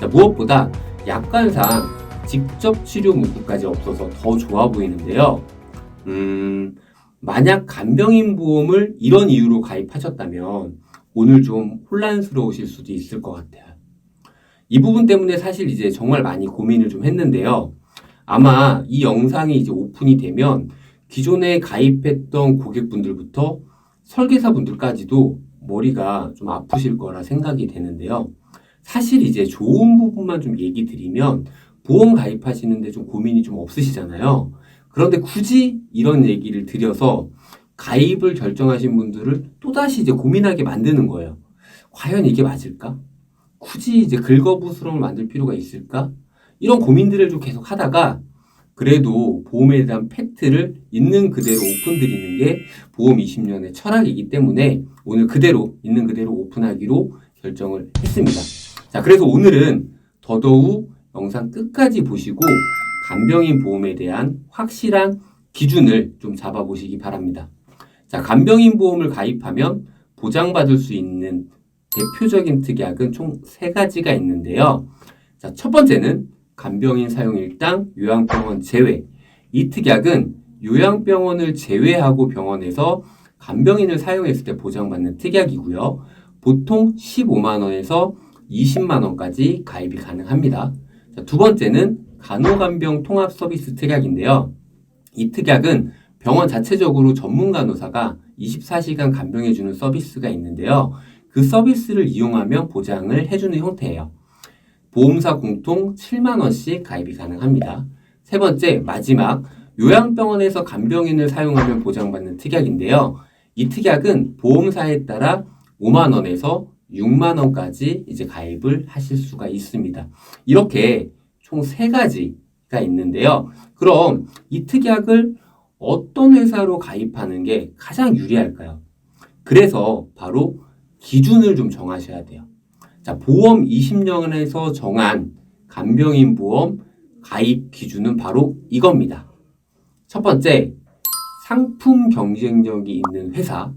자, 무엇보다 약관상 직접 치료 문구까지 없어서 더 좋아 보이는데요. 만약 간병인 보험을 이런 이유로 가입하셨다면 오늘 좀 혼란스러우실 수도 있을 것 같아요. 이 부분 때문에 사실 이제 정말 많이 고민을 좀 했는데요. 아마 이 영상이 이제 오픈이 되면 기존에 가입했던 고객분들부터 설계사분들까지도 머리가 좀 아프실 거라 생각이 되는데요. 사실 이제 좋은 부분만 좀 얘기 드리면 보험 가입하시는데 좀 고민이 좀 없으시잖아요. 그런데 굳이 이런 얘기를 드려서 가입을 결정하신 분들을 또다시 이제 고민하게 만드는 거예요. 과연 이게 맞을까? 굳이 이제 긁어부스럼을 만들 필요가 있을까? 이런 고민들을 좀 계속 하다가 그래도 보험에 대한 팩트를 있는 그대로 오픈드리는 게 보험 20년의 철학이기 때문에 오늘 그대로 있는 그대로 오픈하기로 결정을 했습니다. 자, 그래서 오늘은 더더욱 영상 끝까지 보시고 간병인 보험에 대한 확실한 기준을 좀 잡아보시기 바랍니다. 자, 간병인 보험을 가입하면 보장받을 수 있는 대표적인 특약은 총 3가지가 있는데요. 자, 첫 번째는 간병인 사용 일당 요양병원 제외. 이 특약은 요양병원을 제외하고 병원에서 간병인을 사용했을 때 보장받는 특약이고요. 보통 15만 원에서 20만 원까지 가입이 가능합니다. 자, 두 번째는 간호간병 통합 서비스 특약인데요. 이 특약은 병원 자체적으로 전문 간호사가 24시간 간병해주는 서비스가 있는데요. 그 서비스를 이용하면 보장을 해주는 형태예요. 보험사 공통 7만 원씩 가입이 가능합니다. 세 번째, 마지막 요양병원에서 간병인을 사용하면 보장받는 특약인데요. 이 특약은 보험사에 따라 5만 원에서 6만 원까지 이제 가입을 하실 수가 있습니다. 이렇게 총 3가지가 있는데요. 그럼 이 특약을 어떤 회사로 가입하는 게 가장 유리할까요? 그래서 바로 기준을 좀 정하셔야 돼요. 자, 보험 20년에서 정한 간병인 보험 가입 기준은 바로 이겁니다. 첫 번째, 상품 경쟁력이 있는 회사,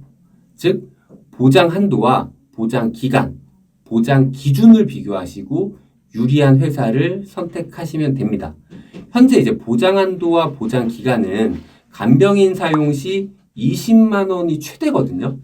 즉 보장 한도와 보장 기간, 보장 기준을 비교하시고 유리한 회사를 선택하시면 됩니다. 현재 이제 보장 한도와 보장 기간은 간병인 사용 시 20만 원이 최대거든요.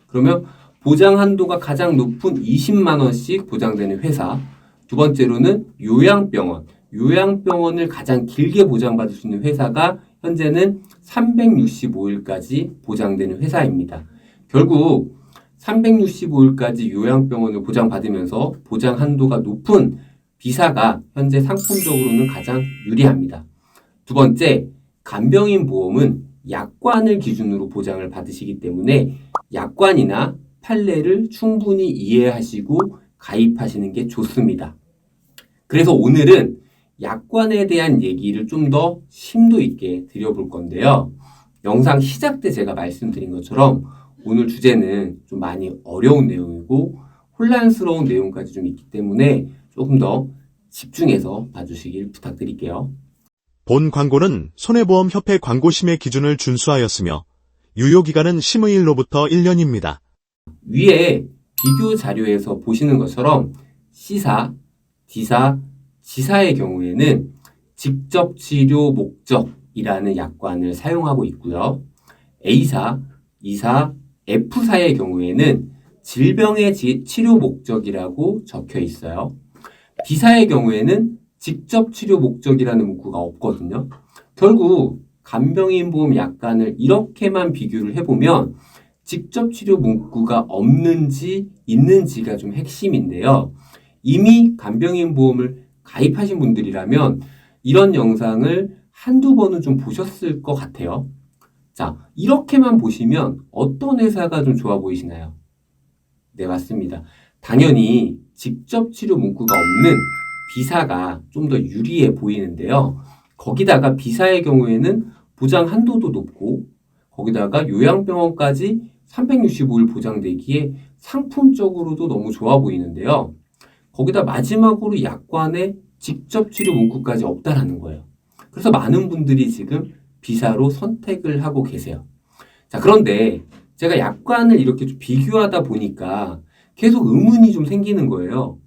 그러면 보장 한도가 가장 높은 20만 원씩 보장되는 회사. 두 번째로는 요양병원. 요양병원을 가장 길게 보장받을 수 있는 회사가 현재는 365일까지 보장되는 회사입니다. 결국 365일까지 요양병원을 보장받으면서 보장 한도가 높은 B사가 현재 상품적으로는 가장 유리합니다. 두 번째, 간병인 보험은 약관을 기준으로 보장을 받으시기 때문에 약관이나 판례를 충분히 이해하시고 가입하시는 게 좋습니다. 그래서 오늘은 약관에 대한 얘기를 좀 더 심도 있게 드려볼 건데요. 영상 시작 때 제가 말씀드린 것처럼 오늘 주제는 좀 많이 어려운 내용이고 혼란스러운 내용까지 좀 있기 때문에 조금 더 집중해서 봐주시길 부탁드릴게요. 본 광고는 손해보험협회 광고심의 기준을 준수하였으며 유효기간은 심의일로부터 1년입니다. 위에 비교 자료에서 보시는 것처럼 C사, D사, G사의 경우에는 직접 치료 목적이라는 약관을 사용하고 있고요. A사, E사, F사의 경우에는 질병의 치료 목적이라고 적혀 있어요. B사의 경우에는 직접 치료 목적이라는 문구가 없거든요. 결국 간병인 보험 약관을 이렇게만 비교를 해보면 직접 치료 문구가 없는지 있는지가 좀 핵심인데요. 이미 간병인 보험을 가입하신 분들이라면 이런 영상을 한두 번은 좀 보셨을 것 같아요. 자, 이렇게만 보시면 어떤 회사가 좀 좋아 보이시나요? 네, 맞습니다. 당연히 직접 치료 문구가 없는 B사가 좀 더 유리해 보이는데요. 거기다가 B사의 경우에는 보장 한도도 높고 거기다가 요양병원까지 365일 보장되기에 상품적으로도 너무 좋아 보이는데요. 거기다 마지막으로 약관에 직접 치료 문구까지 없다라는 거예요. 그래서 많은 분들이 지금 B사로 선택을 하고 계세요. 자, 그런데 제가 약관을 이렇게 좀 비교하다 보니까 계속 의문이 좀 생기는 거예요.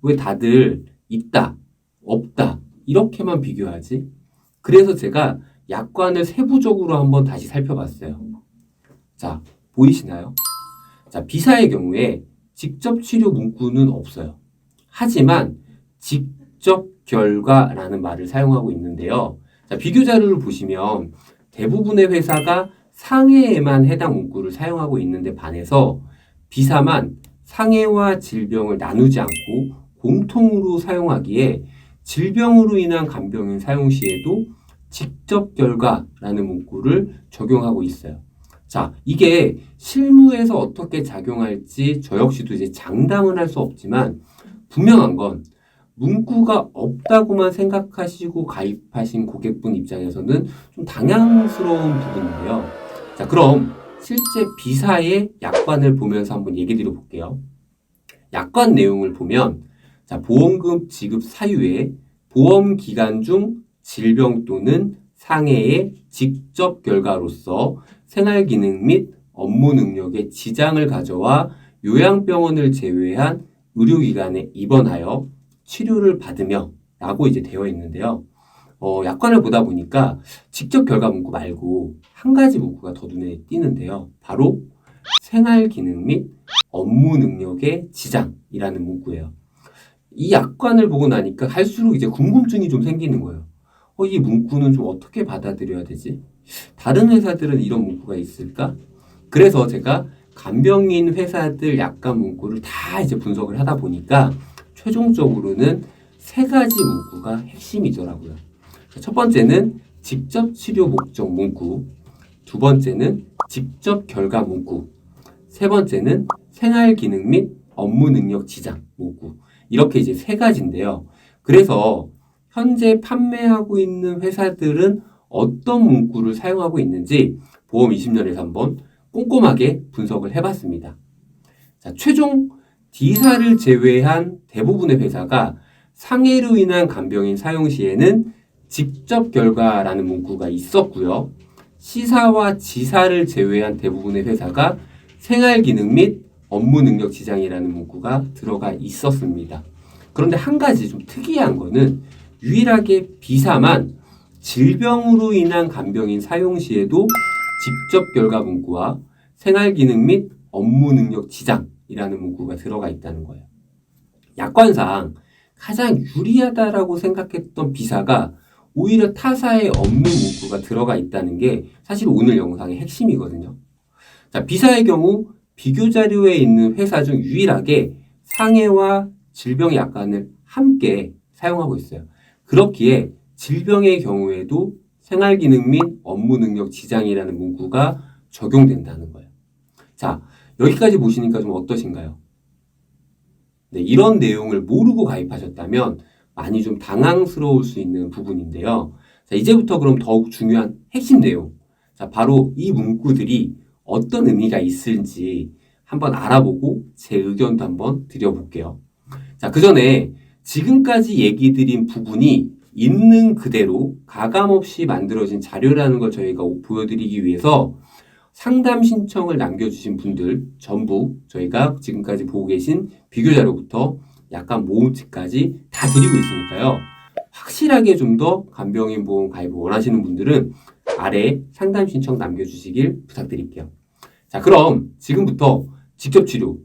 왜 다들 있다, 없다 이렇게만 비교하지? 그래서 제가 약관을 세부적으로 한번 다시 살펴봤어요. 자, 보이시나요? 자, 비사의 경우에 직접 치료 문구는 없어요. 하지만 직접 결과라는 말을 사용하고 있는데요. 자, 비교 자료를 보시면 대부분의 회사가 상해에만 해당 문구를 사용하고 있는데 반해서 비사만 상해와 질병을 나누지 않고 공통으로 사용하기에 질병으로 인한 간병인 사용 시에도 직접 결과라는 문구를 적용하고 있어요. 자, 이게 실무에서 어떻게 작용할지 저 역시도 이제 장담은 할 수 없지만 분명한 건 문구가 없다고만 생각하시고 가입하신 고객분 입장에서는 좀 당황스러운 부분인데요. 자, 그럼 실제 비사의 약관을 보면서 한번 얘기 드려볼게요. 약관 내용을 보면 자, 보험금 지급 사유에 보험 기간 중 질병 또는 상해의 직접 결과로서 생활 기능 및 업무 능력에 지장을 가져와 요양병원을 제외한 의료기관에 입원하여 치료를 받으며 라고 이제 되어 있는데요. 약관을 보다 보니까 직접 결과 문구 말고 한 가지 문구가 더 눈에 띄는데요. 바로 생활 기능 및 업무 능력의 지장이라는 문구예요. 이 약관을 보고 나니까 할수록 이제 궁금증이 좀 생기는 거예요. 이 문구는 좀 어떻게 받아들여야 되지? 다른 회사들은 이런 문구가 있을까? 그래서 제가 간병인 회사들 약관 문구를 다 이제 분석을 하다 보니까 최종적으로는 세 가지 문구가 핵심이더라고요. 첫 번째는 직접 치료 목적 문구, 두 번째는 직접 결과 문구, 세 번째는 생활 기능 및 업무 능력 지장 문구. 이렇게 이제 세 가지인데요. 그래서 현재 판매하고 있는 회사들은 어떤 문구를 사용하고 있는지 보험 20년에서 한번 꼼꼼하게 분석을 해봤습니다. 자, 최종 D사를 제외한 대부분의 회사가 상해로 인한 간병인 사용 시에는 직접 결과라는 문구가 있었고요. C사와 G사를 제외한 대부분의 회사가 생활 기능 및 업무 능력 지장이라는 문구가 들어가 있었습니다. 그런데 한 가지 좀 특이한 거는 유일하게 B사만 질병으로 인한 간병인 사용 시에도 직접 결과 문구와 생활 기능 및 업무 능력 지장이라는 문구가 들어가 있다는 거예요. 약관상 가장 유리하다라고 생각했던 B사가 오히려 타사의 업무 문구가 들어가 있다는 게 사실 오늘 영상의 핵심이거든요. 자, B사의 경우 비교 자료에 있는 회사 중 유일하게 상해와 질병 약관을 함께 사용하고 있어요. 그렇기에 질병의 경우에도 생활 기능 및 업무 능력 지장이라는 문구가 적용된다는 거예요. 자, 여기까지 보시니까 좀 어떠신가요? 네, 이런 내용을 모르고 가입하셨다면 많이 좀 당황스러울 수 있는 부분인데요. 자, 이제부터 그럼 더욱 중요한 핵심 내용. 자, 바로 이 문구들이 어떤 의미가 있을지 한번 알아보고 제 의견도 한번 드려볼게요. 자, 그 전에 지금까지 얘기 드린 부분이 있는 그대로 가감없이 만들어진 자료라는 걸 저희가 보여드리기 위해서 상담 신청을 남겨주신 분들 전부 저희가 지금까지 보고 계신 비교 자료부터 약간 모음집까지 다 드리고 있으니까요. 확실하게 좀 더 간병인 보험 가입을 원하시는 분들은 아래 상담 신청 남겨주시길 부탁드릴게요. 자, 그럼 지금부터 직접 치료,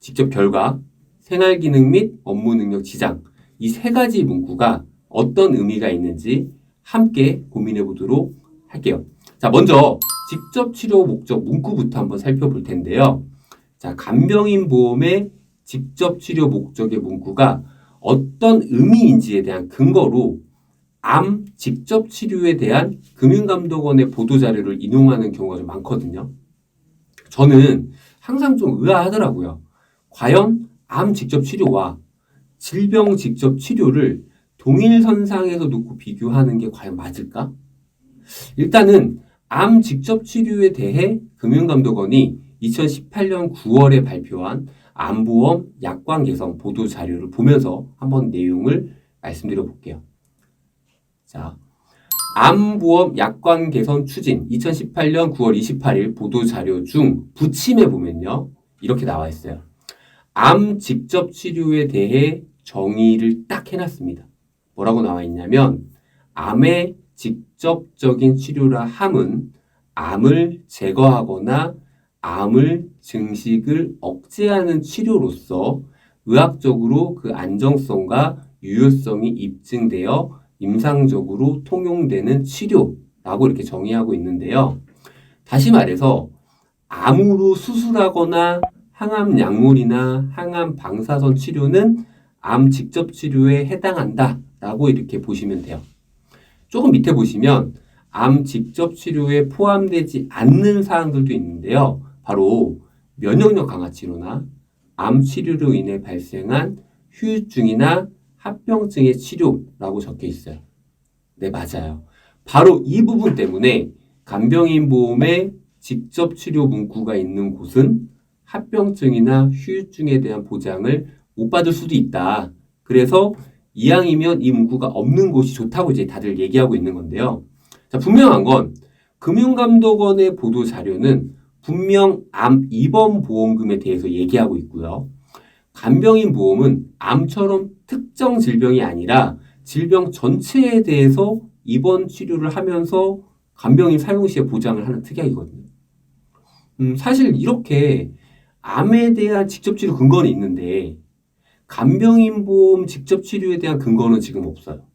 직접 결과, 생활 기능 및 업무 능력 지장 이 세 가지 문구가 어떤 의미가 있는지 함께 고민해 보도록 할게요. 자, 먼저 직접 치료 목적 문구부터 한번 살펴볼 텐데요. 자, 간병인 보험의 직접 치료 목적의 문구가 어떤 의미인지에 대한 근거로 암 직접 치료에 대한 금융감독원의 보도자료를 인용하는 경우가 좀 많거든요. 저는 항상 좀 의아하더라고요. 과연 암 직접 치료와 질병 직접 치료를 동일선상에서 놓고 비교하는 게 과연 맞을까? 일단은 암 직접 치료에 대해 금융감독원이 2018년 9월에 발표한 암보험 약관 개선 보도 자료를 보면서 한번 내용을 말씀드려 볼게요. 자, 암보험 약관 개선 추진 2018년 9월 28일 보도 자료 중 부침에 보면요. 이렇게 나와 있어요. 암 직접 치료에 대해 정의를 딱 해놨습니다. 뭐라고 나와 있냐면 암의 직접적인 치료라 함은 암을 제거하거나 암을 증식을 억제하는 치료로서 의학적으로 그 안정성과 유효성이 입증되어 임상적으로 통용되는 치료라고 이렇게 정의하고 있는데요. 다시 말해서 암으로 수술하거나 항암 약물이나 항암 방사선 치료는 암 직접 치료에 해당한다라고 이렇게 보시면 돼요. 조금 밑에 보시면 암 직접 치료에 포함되지 않는 사항들도 있는데요. 바로 면역력 강화 치료나 암 치료로 인해 발생한 후유증이나 합병증의 치료라고 적혀 있어요. 네, 맞아요. 바로 이 부분 때문에 간병인 보험에 직접 치료 문구가 있는 곳은 합병증이나 후유증에 대한 보장을 못 받을 수도 있다. 그래서 이왕이면 이 문구가 없는 곳이 좋다고 이제 다들 얘기하고 있는 건데요. 자, 분명한 건 금융감독원의 보도 자료는 분명 암 입원 보험금에 대해서 얘기하고 있고요. 간병인 보험은 암처럼 특정 질병이 아니라 질병 전체에 대해서 입원 치료를 하면서 간병인 사용 시에 보장을 하는 특약이거든요. 사실 이렇게 암에 대한 직접 치료 근거는 있는데 간병인 보험 직접 치료에 대한 근거는 지금 없어요.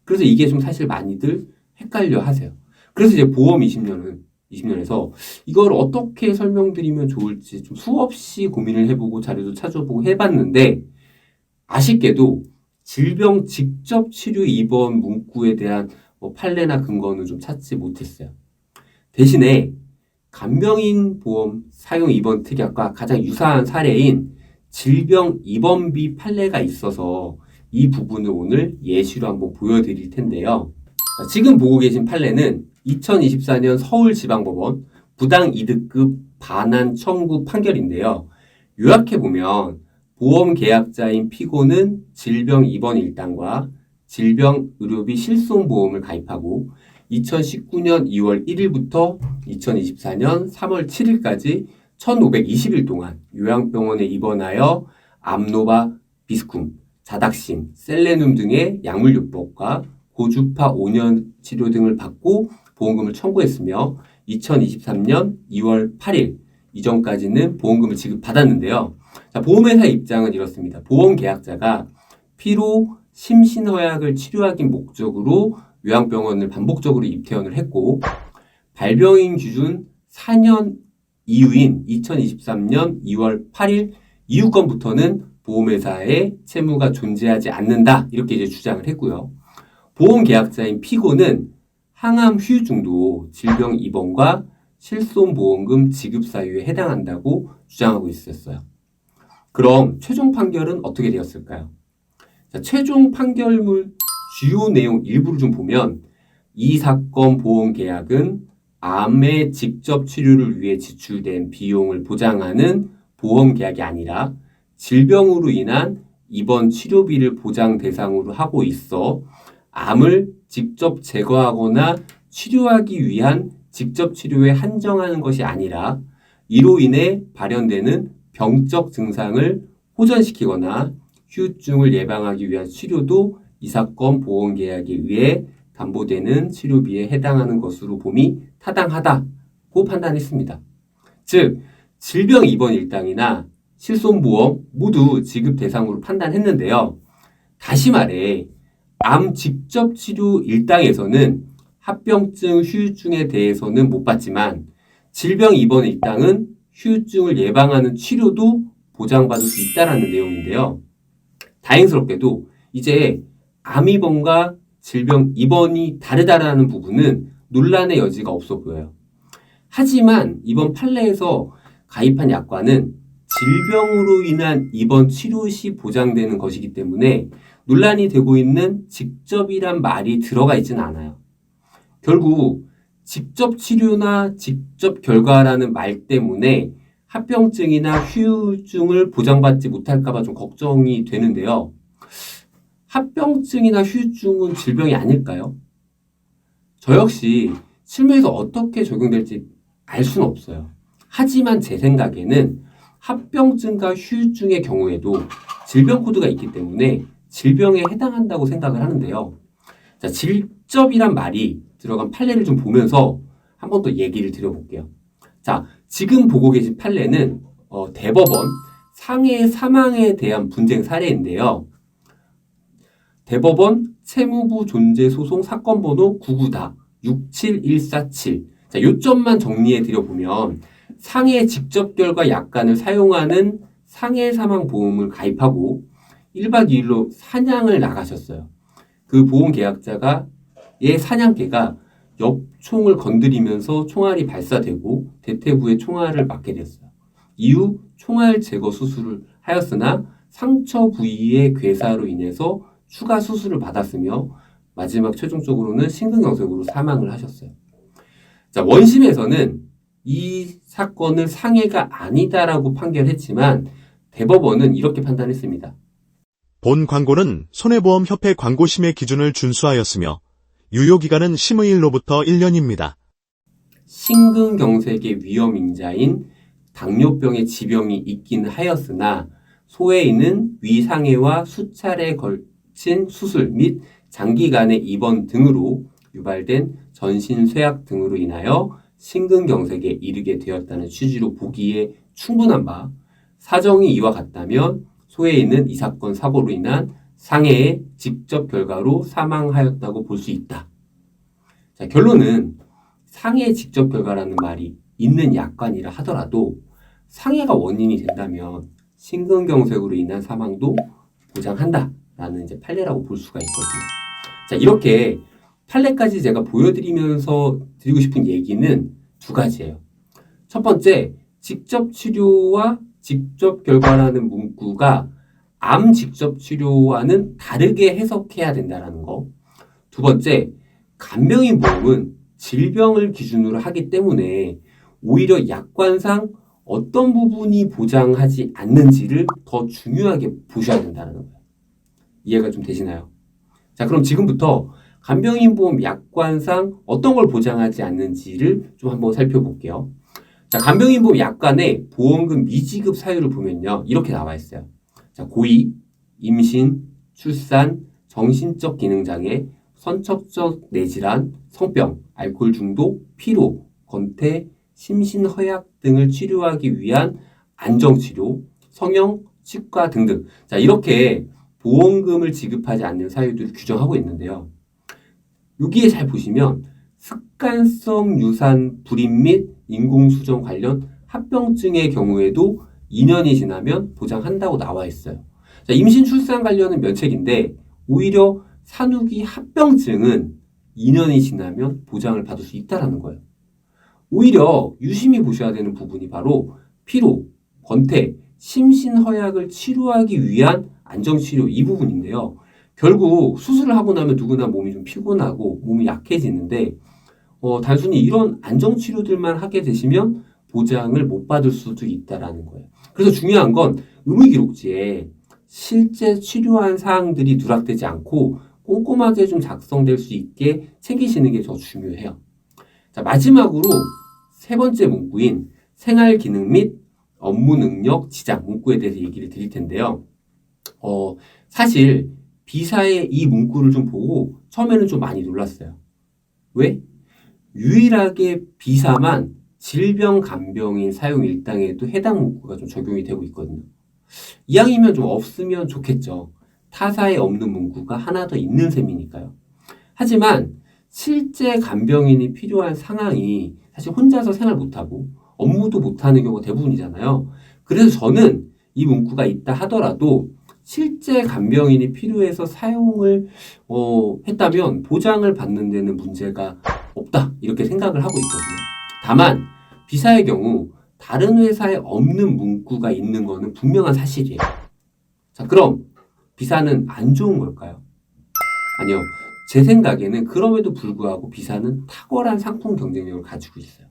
그래서 이게 좀 사실 많이들 헷갈려 하세요. 그래서 이제 보험 20년에서 이걸 어떻게 설명드리면 좋을지 좀 수없이 고민을 해보고 자료도 찾아보고 해봤는데 아쉽게도 질병 직접 치료 입원 문구에 대한 판례나 근거는 좀 찾지 못했어요. 대신에 간병인 보험 사용 입원 특약과 가장 유사한 사례인 질병 입원비 판례가 있어서 이 부분을 오늘 예시로 한번 보여드릴 텐데요. 지금 보고 계신 판례는 2024년 서울지방법원 부당 이득급 반환 청구 판결인데요. 요약해보면 보험 계약자인 피고는 질병 입원 일당과 질병 의료비 실손보험을 가입하고 2019년 2월 1일부터 2024년 3월 7일까지 1520일 동안 요양병원에 입원하여 암노바 비스쿰, 자닥신, 셀레늄 등의 약물요법과 고주파 5년 치료 등을 받고 보험금을 청구했으며 2023년 2월 8일 이전까지는 보험금을 지급받았는데요. 자, 보험회사 입장은 이렇습니다. 보험 계약자가 피로 심신허약을 치료하기 목적으로 요양병원을 반복적으로 입퇴원을 했고 발병인 기준 4년 이후인 2023년 2월 8일 이후건부터는 보험회사에 채무가 존재하지 않는다 이렇게 이제 주장을 했고요. 보험 계약자인 피고는 항암 후유증도 질병 입원과 실손보험금 지급 사유에 해당한다고 주장하고 있었어요. 그럼 최종 판결은 어떻게 되었을까요? 자, 최종 판결문 주요 내용 일부를 좀 보면 이 사건 보험 계약은 암의 직접 치료를 위해 지출된 비용을 보장하는 보험 계약이 아니라 질병으로 인한 입원 치료비를 보장 대상으로 하고 있어 암을 직접 제거하거나 치료하기 위한 직접 치료에 한정하는 것이 아니라 이로 인해 발현되는 병적 증상을 호전시키거나 후유증을 예방하기 위한 치료도 이 사건 보험 계약에 의해 담보되는 치료비에 해당하는 것으로 봄이 타당하다고 판단했습니다. 즉, 질병 입원 일당이나 실손보험 모두 지급 대상으로 판단했는데요. 다시 말해 암 직접 치료 일당에서는 합병증, 후유증에 대해서는 못 받지만 질병 입원 일당은 후유증을 예방하는 치료도 보장받을 수 있다는 내용인데요. 다행스럽게도 이제 암 입원과 질병 입원이 다르다라는 부분은 논란의 여지가 없어 보여요. 하지만 이번 판례에서 가입한 약관은 질병으로 인한 입원 치료 시 보장되는 것이기 때문에 논란이 되고 있는 직접이란 말이 들어가 있지는 않아요. 결국 직접 치료나 직접 결과라는 말 때문에 합병증이나 후유증을 보장받지 못할까 봐 좀 걱정이 되는데요. 합병증이나 후유증은 질병이 아닐까요? 저 역시 실무에서 어떻게 적용될지 알 수는 없어요. 하지만 제 생각에는 합병증과 후유증의 경우에도 질병 코드가 있기 때문에 질병에 해당한다고 생각을 하는데요. 자, 질접이란 말이 들어간 판례를 좀 보면서 한 번 더 얘기를 드려볼게요. 자, 지금 보고 계신 판례는 대법원 상해 사망에 대한 분쟁 사례인데요. 대법원 채무부 존재 소송 사건 번호 994-67147. 자, 요점만 정리해 드려보면 상해 직접 결과 약관을 사용하는 상해 사망 보험을 가입하고 1박 2일로 사냥을 나가셨어요. 그 보험 계약자가 사냥개가 옆 총을 건드리면서 총알이 발사되고 대퇴부에 총알을 맞게 됐어요. 이후 총알 제거 수술을 하였으나 상처 부위의 괴사로 인해서 추가 수술을 받았으며 마지막 최종적으로는 심근경색으로 사망을 하셨어요. 자, 원심에서는 이 사건을 상해가 아니다라고 판결했지만 대법원은 이렇게 판단했습니다. 본 광고는 손해보험협회 광고심의 기준을 준수하였으며 유효기간은 심의일로부터 1년입니다. 심근경색의 위험인자인 당뇨병의 지병이 있긴 하였으나 소해인은 위상해와 수차례 걸친 수술 및 장기간의 입원 등으로 유발된 전신쇠약 등으로 인하여 심근경색에 이르게 되었다는 취지로 보기에 충분한 바, 사정이 이와 같다면 소해인은 이 사건 사고로 인한 상해의 직접 결과로 사망하였다고 볼 수 있다. 자, 결론은 상해의 직접 결과라는 말이 있는 약관이라 하더라도 상해가 원인이 된다면 심근경색으로 인한 사망도 보장한다라는 이제 판례라고 볼 수가 있거든요. 자, 이렇게 판례까지 제가 보여드리면서 드리고 싶은 얘기는 두 가지예요. 첫 번째, 직접 치료와 직접 결과라는 문구가 암 직접 치료와는 다르게 해석해야 된다는 거. 두 번째, 간병인 보험은 질병을 기준으로 하기 때문에 오히려 약관상 어떤 부분이 보장하지 않는지를 더 중요하게 보셔야 된다는 거예요. 이해가 좀 되시나요? 자, 그럼 지금부터 간병인 보험 약관상 어떤 걸 보장하지 않는지를 좀 한번 살펴볼게요. 자, 간병인 보험 약관의 보험금 미지급 사유를 보면요, 이렇게 나와 있어요. 자, 고의, 임신, 출산, 정신적 기능장애, 선천적 뇌질환, 성병, 알코올 중독, 피로, 권태, 심신허약 등을 치료하기 위한 안정치료, 성형, 치과 등등. 자, 이렇게 보험금을 지급하지 않는 사유들을 규정하고 있는데요. 여기에 잘 보시면 습관성 유산 불임 및 인공수정 관련 합병증의 경우에도 2년이 지나면 보장한다고 나와 있어요. 자, 임신 출산 관련은 면책인데 오히려 산후기 합병증은 2년이 지나면 보장을 받을 수 있다는 거예요. 오히려 유심히 보셔야 되는 부분이 바로 피로, 권태, 심신허약을 치료하기 위한 안정치료 이 부분인데요. 결국 수술을 하고 나면 누구나 몸이 좀 피곤하고 몸이 약해지는데 단순히 이런 안정치료들만 하게 되시면 보장을 못 받을 수도 있다라는 거예요. 그래서 중요한 건 의무기록지에 실제 치료한 사항들이 누락되지 않고 꼼꼼하게 좀 작성될 수 있게 챙기시는 게 더 중요해요. 자, 마지막으로 세 번째 문구인 생활기능 및 업무능력 지장 문구에 대해서 얘기를 드릴 텐데요. 사실 B사의 이 문구를 좀 보고 처음에는 좀 많이 놀랐어요. 왜? 유일하게 B사만 질병 간병인 사용 일당에도 해당 문구가 좀 적용이 되고 있거든요. 이왕이면 좀 없으면 좋겠죠. 타사에 없는 문구가 하나 더 있는 셈이니까요. 하지만 실제 간병인이 필요한 상황이 사실 혼자서 생활 못하고 업무도 못하는 경우가 대부분이잖아요. 그래서 저는 이 문구가 있다 하더라도 실제 간병인이 필요해서 사용을 했다면 보장을 받는 데는 문제가 없다 이렇게 생각을 하고 있거든요. 다만 B사의 경우 다른 회사에 없는 문구가 있는 거는 분명한 사실이에요. 자, 그럼 B사는 안 좋은 걸까요? 아니요. 제 생각에는 그럼에도 불구하고 B사는 탁월한 상품 경쟁력을 가지고 있어요.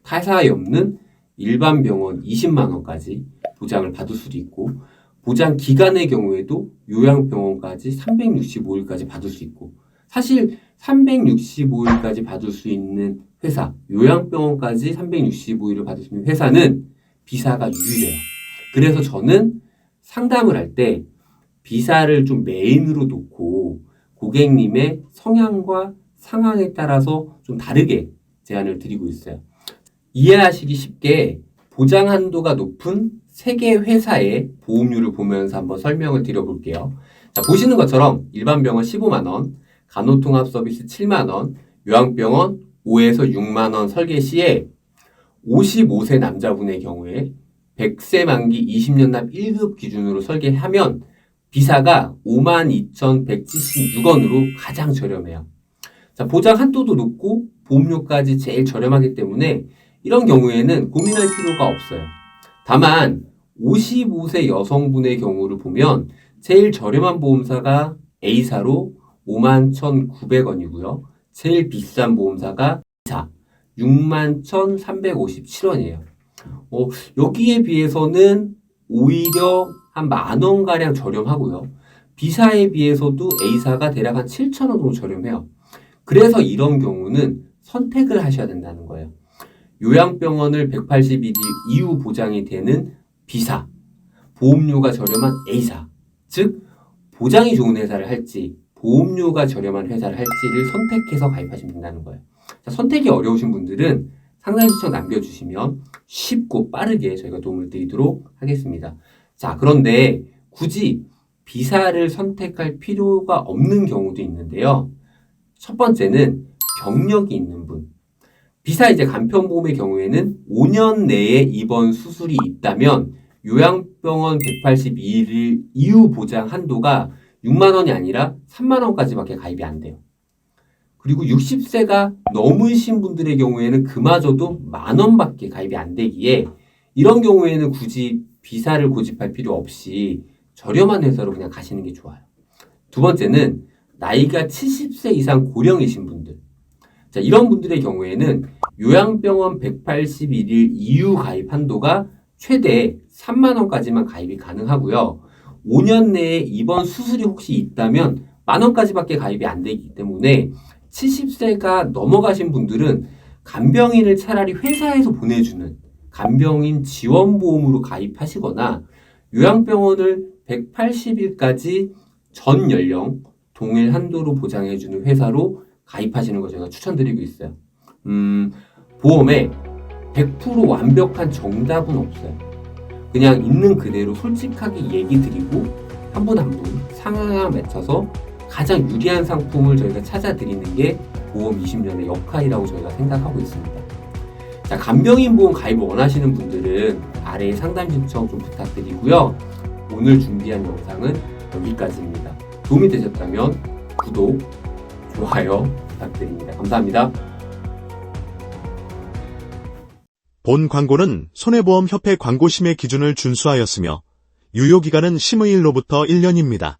타사에 없는 일반 병원 20만 원까지 보장을 받을 수도 있고 보장 기간의 경우에도 요양병원까지 365일까지 받을 수 있고 사실 365일까지 받을 수 있는 회사, 요양병원까지 365일을 받을 수 있는 회사는 B사가 유일해요. 그래서 저는 상담을 할 때 비사를 좀 메인으로 놓고 고객님의 성향과 상황에 따라서 좀 다르게 제안을 드리고 있어요. 이해하시기 쉽게 보장 한도가 높은 3개 회사의 보험료를 보면서 한번 설명을 드려볼게요. 자, 보시는 것처럼 일반 병원 15만 원, 간호통합 서비스 7만 원, 요양병원 5에서 6만 원 설계 시에 55세 남자분의 경우에 100세 만기 20년 납 1급 기준으로 설계하면 비사가 52,176원으로 가장 저렴해요. 자, 보장 한도도 높고 보험료까지 제일 저렴하기 때문에 이런 경우에는 고민할 필요가 없어요. 다만 55세 여성분의 경우를 보면 제일 저렴한 보험사가 A사로 51,900원이고요. 제일 비싼 보험사가 B사 61,357원이에요. 여기에 비해서는 오히려 한 만원가량 저렴하고요. B사에 비해서도 A사가 대략 한 7,000원 정도 저렴해요. 그래서 이런 경우는 선택을 하셔야 된다는 거예요. 요양병원을 180일 이후 보장이 되는 B사, 보험료가 저렴한 A사, 즉 보장이 좋은 회사를 할지 보험료가 저렴한 회사를 할지를 선택해서 가입하시면 된다는 거예요. 자, 선택이 어려우신 분들은 상담 신청 남겨주시면 쉽고 빠르게 저희가 도움을 드리도록 하겠습니다. 자, 그런데 굳이 B사를 선택할 필요가 없는 경우도 있는데요. 첫 번째는 병력이 있는 분. B사 이제 간편보험의 경우에는 5년 내에 입원 수술이 있다면 요양병원 182일 이후 보장 한도가 6만 원이 아니라 3만 원까지밖에 가입이 안 돼요. 그리고 60세가 넘으신 분들의 경우에는 그마저도 만 원밖에 가입이 안 되기에 이런 경우에는 굳이 B사를 고집할 필요 없이 저렴한 회사로 그냥 가시는 게 좋아요. 두 번째는 나이가 70세 이상 고령이신 분들. 자, 이런 분들의 경우에는 요양병원 181일 이후 가입 한도가 최대 3만 원까지만 가입이 가능하고요. 5년 내에 입원 수술이 혹시 있다면 만 원까지밖에 가입이 안 되기 때문에 70세가 넘어가신 분들은 간병인을 차라리 회사에서 보내주는 간병인 지원보험으로 가입하시거나 요양병원을 180일까지 전 연령 동일 한도로 보장해주는 회사로 가입하시는 거 저희가 추천드리고 있어요. 보험에 100% 완벽한 정답은 없어요. 그냥 있는 그대로 솔직하게 얘기 드리고 한 분 한 분 상황에 맞춰서 가장 유리한 상품을 저희가 찾아드리는 게 보험 20년의 역할이라고 저희가 생각하고 있습니다. 자, 간병인 보험 가입을 원하시는 분들은 아래에 상담 신청 좀 부탁드리고요. 오늘 준비한 영상은 여기까지입니다. 도움이 되셨다면 구독, 좋아요 부탁드립니다. 감사합니다. 본 광고는 손해보험협회 광고심의 기준을 준수하였으며 유효기간은 심의일로부터 1년입니다.